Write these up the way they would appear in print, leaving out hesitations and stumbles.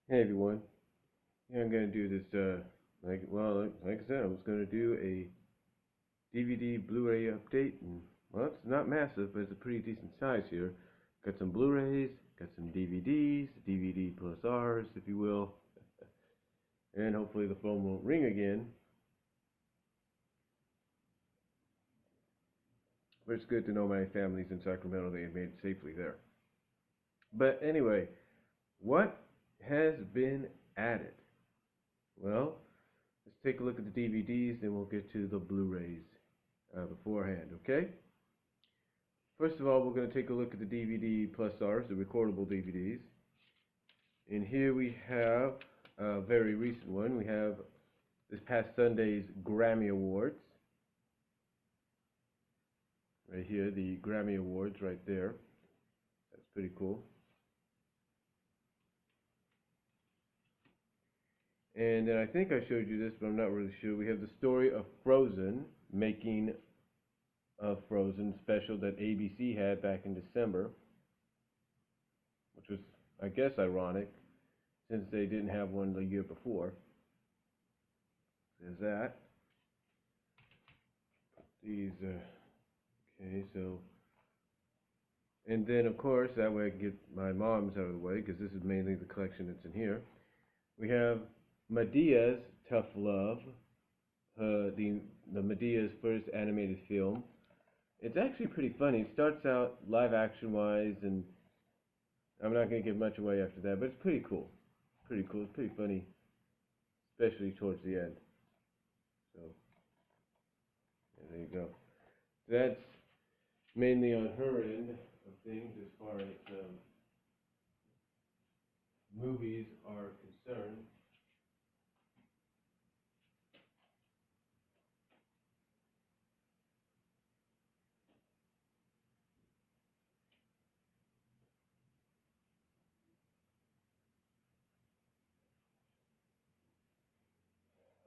Hey everyone. Yeah, I'm gonna do this. Like I said, I was gonna do a DVD Blu-ray update, and well, it's not massive, but it's a pretty decent size here. Got some Blu-rays, got some DVDs, DVD plus R's, if you will, and hopefully the phone won't ring again. But it's good to know my family's in Sacramento; they have made it safely there. But anyway, what has been added? Well, let's take a look at the DVDs, then we'll get to the Blu-rays beforehand, okay? First of all, we're going to take a look at the DVD plus R's, the recordable DVDs. And here we have a very recent one. We have this past Sunday's Grammy Awards. Right here, the Grammy Awards right there. That's pretty cool. And then I think I showed you this, but I'm not really sure. We have the story of Frozen, making a Frozen special that ABC had back in December, which was, I guess, ironic, since they didn't have one the year before. There's that. These, okay, so, and then of course, that way I can get my mom's out of the way, because this is mainly the collection that's in here. We have Medea's Tough Love, the Medea's first animated film. It's actually pretty funny. It starts out live action wise, and I'm not going to give much away after that, but it's pretty cool. Pretty cool. It's pretty funny, especially towards the end. So, yeah, there you go. That's mainly on her end of things as far as movies are concerned.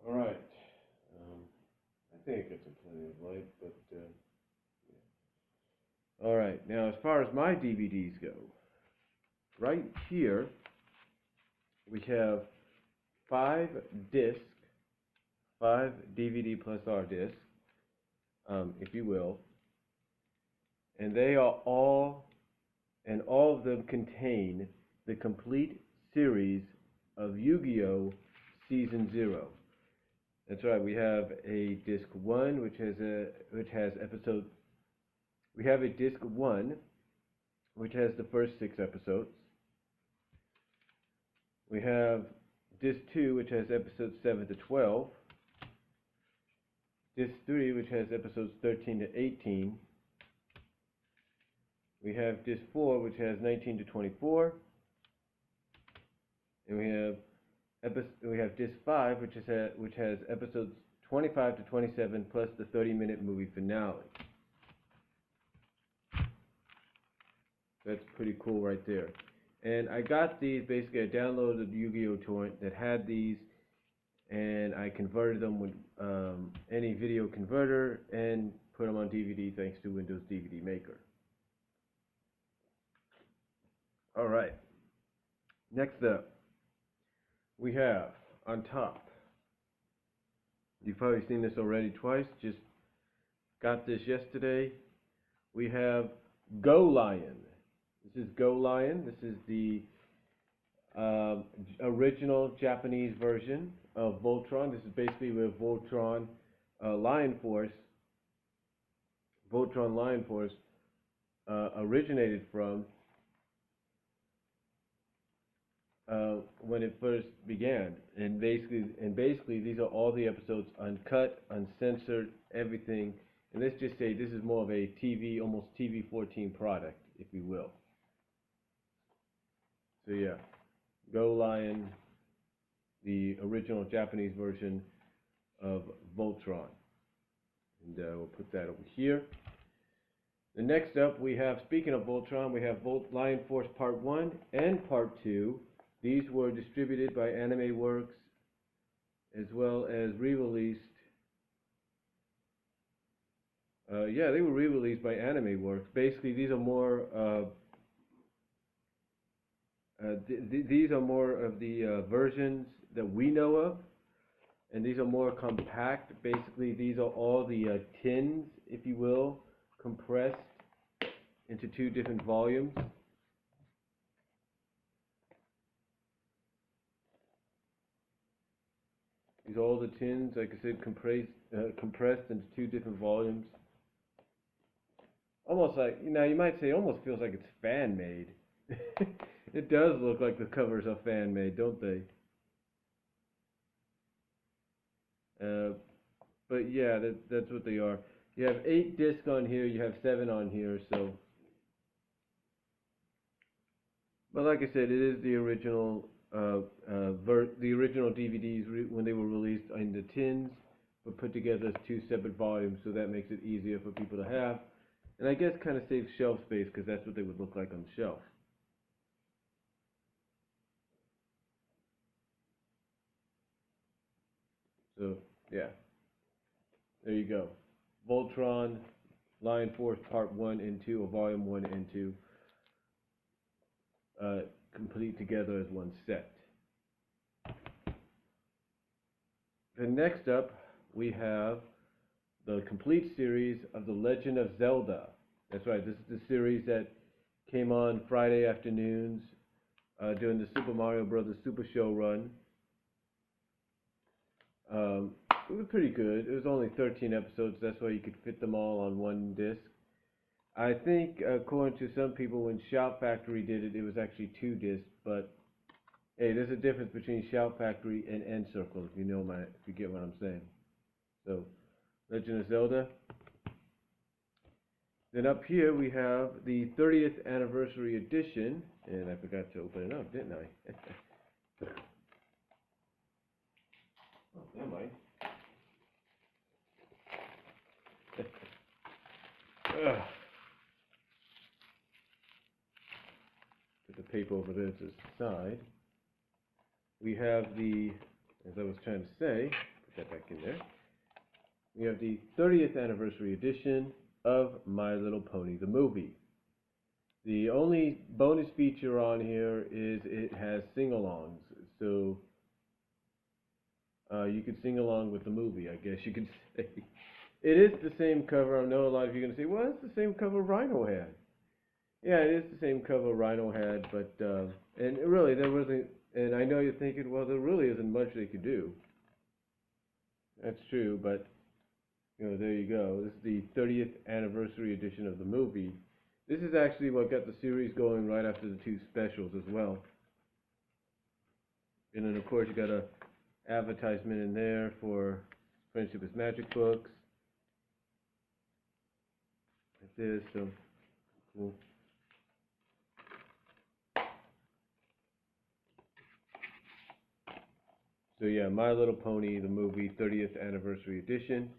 All right. I think I got some plenty of light, but yeah. All right. Now, as far as my DVDs go, right here we have five discs, five DVD plus R discs, if you will, and they are all, and all of them contain the complete series of Yu-Gi-Oh! Season 0. That's right. We have a disc one, which has episode. We have a disc one, which has the first 6 episodes. We have disc two, which has episodes 7 to 12. Disc three, which has episodes 13 to 18. We have disc four, which has 19 to 24. And we have disc five, which has episodes 25 to 27 plus the 30-minute movie finale. That's pretty cool right there. And I got these, basically I downloaded the Yu-Gi-Oh! Torrent that had these, and I converted them with any video converter and put them on DVD thanks to Windows DVD Maker. Alright, next up, we have on top, you've probably seen this already twice, just got this yesterday, we have Go Lion. This is Go Lion. This is the original Japanese version of Voltron. This is basically where Voltron Lion Force originated from when it first began. And basically, these are all the episodes uncut, uncensored, everything. And let's just say this is more of a TV, almost TV 14 product, if you will. So yeah, Go Lion, the original Japanese version of Voltron. And we'll put that over here. The next up we have, speaking of Voltron, we have Lion Force Part 1 and Part 2. These were distributed by Anime Works as well as re-released. Yeah, they were re-released by Anime Works. Basically, these are more these are more of the versions that we know of, and these are more compact. Basically, these are all the tins, if you will, compressed into two different volumes. These are all the tins, like I said, compressed into two different volumes. Almost like, you might say, it almost feels like it's fan made. It does look like the covers are fan made, don't they? But yeah, that's what they are. You have 8 discs on here, you have 7 on here, so. But like I said, it is the original, the original DVDs when they were released in the tins, but put together as 2 separate volumes, so that makes it easier for people to have. And I guess kind of saves shelf space, because that's what they would look like on the shelf. So, yeah. There you go. Voltron, Lion Force Part 1 and 2, or Volume 1 and 2, complete together as one set. Then next up, we have the complete series of The Legend of Zelda. That's right, this is the series that came on Friday afternoons during the Super Mario Brothers Super Show run. It was pretty good. It was only 13 episodes, that's why you could fit them all on one disc. I think, according to some people, when Shout Factory did it, it was actually 2 discs, but hey, there's a difference between Shout Factory and N-Circle, if you get what I'm saying. So, Legend of Zelda. Then up here we have the 30th anniversary edition, and I forgot to open it up, didn't I? Oh, never mind. Put the paper over there to the side. We have the, as I was trying to say, put that back in there. We have the 30th anniversary edition of My Little Pony, the movie. The only bonus feature on here is it has sing-alongs, so you could sing along with the movie, I guess you could say. It is the same cover. I know a lot of you are going to say, well, it's the same cover Rhino had. Yeah, it is the same cover Rhino had, but, and really, there wasn't, and I know you're thinking, well, there really isn't much they could do. That's true, but, there you go. This is the 30th anniversary edition of the movie. This is actually what got the series going right after the 2 specials as well. And then, of course, you got a advertisement in there for Friendship is Magic books. Like this, so cool. So yeah, My Little Pony, the movie, 30th anniversary edition.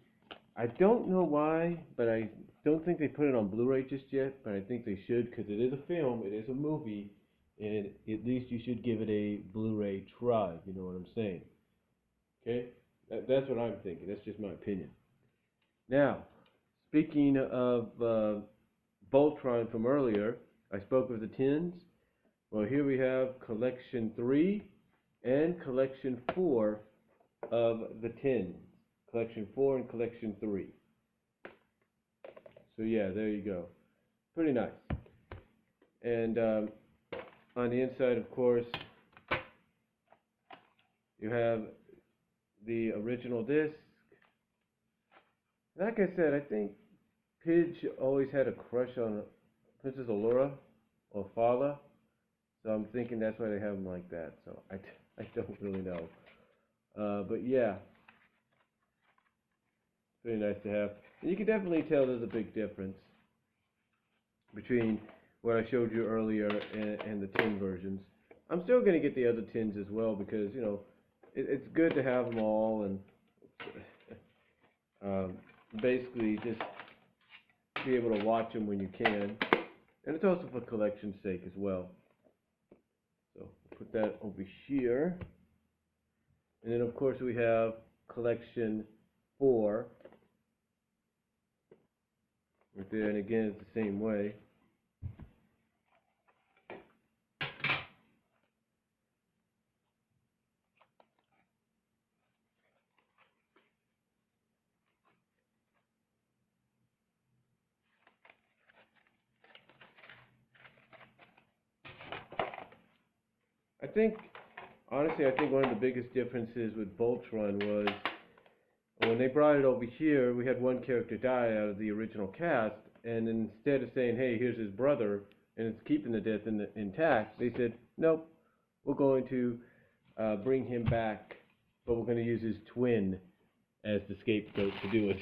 I don't know why, but I don't think they put it on Blu-ray just yet, but I think they should, because it is a film, it is a movie, and at least you should give it a Blu-ray try, you know what I'm saying. Okay? That's what I'm thinking. That's just my opinion. Now, speaking of Voltron from earlier, I spoke of the tins. Well, here we have Collection 3 and Collection 4 of the tins. Collection 4 and Collection 3. So yeah, there you go. Pretty nice. And on the inside, of course, you have the original disc. Like I said, I think Pidge always had a crush on Princess Allura or Fala, so I'm thinking that's why they have them like that. So I don't really know, but yeah, pretty nice to have. And you can definitely tell there's a big difference between what I showed you earlier and the tin versions. I'm still going to get the other tins as well because it's good to have them all and basically just be able to watch them when you can. And it's also for collection's sake as well. So put that over here. And then of course we have Collection 4. Right there, and again it's the same way. I think, honestly, I think one of the biggest differences with Voltron was when they brought it over here, we had one character die out of the original cast, and instead of saying, hey, here's his brother, and it's keeping the death intact, they said, nope, we're going to bring him back, but we're going to use his twin as the scapegoat to do it.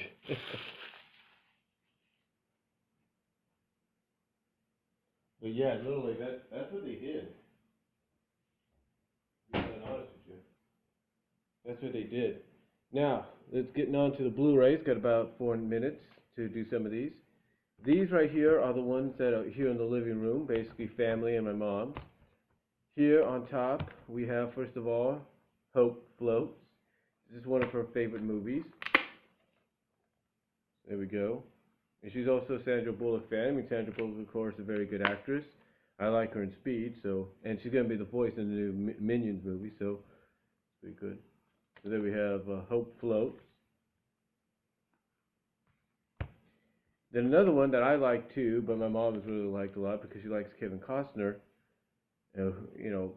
But yeah, literally, that's what they did. To be quite honest with you. That's what they did. Now, let's get on to the Blu-rays. Got about 4 minutes to do some of these. These right here are the ones that are here in the living room, basically family and my mom. Here on top, we have, first of all, Hope Floats. This is one of her favorite movies. There we go. And she's also a Sandra Bullock fan. I mean, Sandra Bullock, of course, a very good actress. I like her in Speed, so, and she's going to be the voice in the new Minions movie, so pretty good. So there we have Hope Floats. Then another one that I like too, but my mom has really liked a lot because she likes Kevin Costner. You know,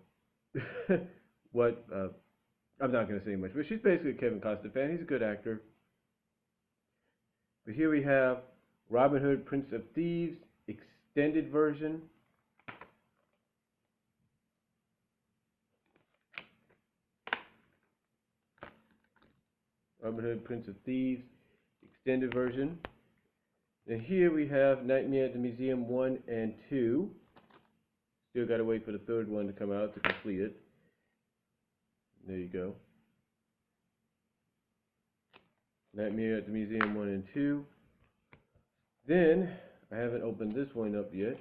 what, I'm not going to say much, but she's basically a Kevin Costner fan. He's a good actor. But here we have Robin Hood, Prince of Thieves, extended version. Robin Hood, Prince of Thieves, extended version. And here we have Nightmare at the Museum 1 and 2. Still got to wait for the third one to come out to complete it. There you go. Nightmare at the Museum 1 and 2. Then, I haven't opened this one up yet.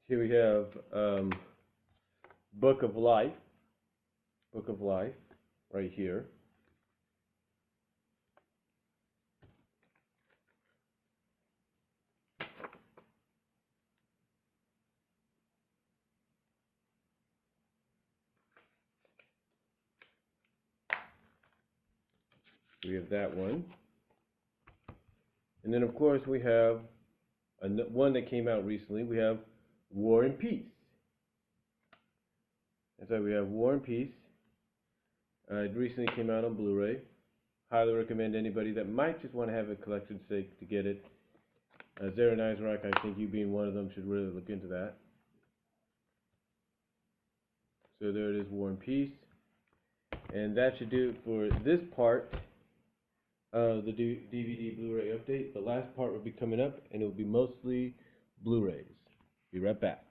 Here we have Book of Life. Book of Life, right here. We have that one. And then, of course, we have one that came out recently. We have War and Peace. That's why we have War and Peace. It recently came out on Blu-ray. Highly recommend anybody that might just want to have a collection sake to get it. Zara and Isaac, I think you being one of them, should really look into that. So there it is, War and Peace. And that should do it for this part of the DVD Blu-ray update. The last part will be coming up, and it will be mostly Blu-rays. Be right back.